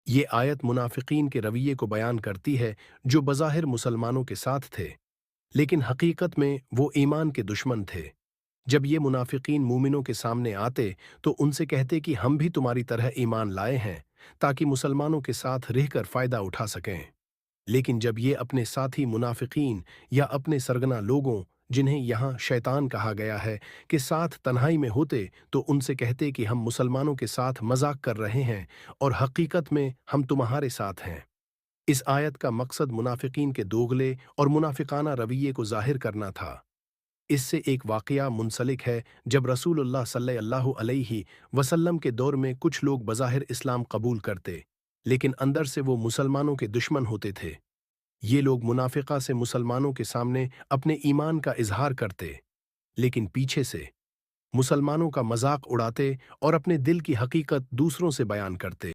ये आयत मुनाफिकीन के रवैये को बयान करती है जो बज़ाहिर मुसलमानों के साथ थे, लेकिन हकीकत में वो ईमान के दुश्मन थे। जब ये मुनाफिकीन मूमिनों के सामने आते तो उनसे कहते कि हम भी तुम्हारी तरह ईमान लाए हैं, ताकि मुसलमानों के साथ रहकर फ़ायदा उठा सकें। लेकिन जब ये अपने साथी मुनाफिकीन या अपने सरगना लोगों, जिन्हें यहाँ शैतान कहा गया है, के साथ तन्हाई में होते तो उनसे कहते कि हम मुसलमानों के साथ मजाक कर रहे हैं और हकीकत में हम तुम्हारे साथ हैं। इस आयत का मकसद मुनाफिकीन के दोगले और मुनाफिकाना रवैये को जाहिर करना था। इससे एक वाक़या मुंसलिक है जब रसूलुल्लाह सल्लल्लाहु अलैहि वसल्लम के दौर में कुछ लोग बज़ाहिर इस्लाम कबूल करते, लेकिन अंदर से वो मुसलमानों के दुश्मन होते थे। ये लोग मुनाफिका से मुसलमानों के सामने अपने ईमान का इजहार करते, लेकिन पीछे से मुसलमानों का मजाक उड़ाते और अपने दिल की हकीकत दूसरों से बयान करते।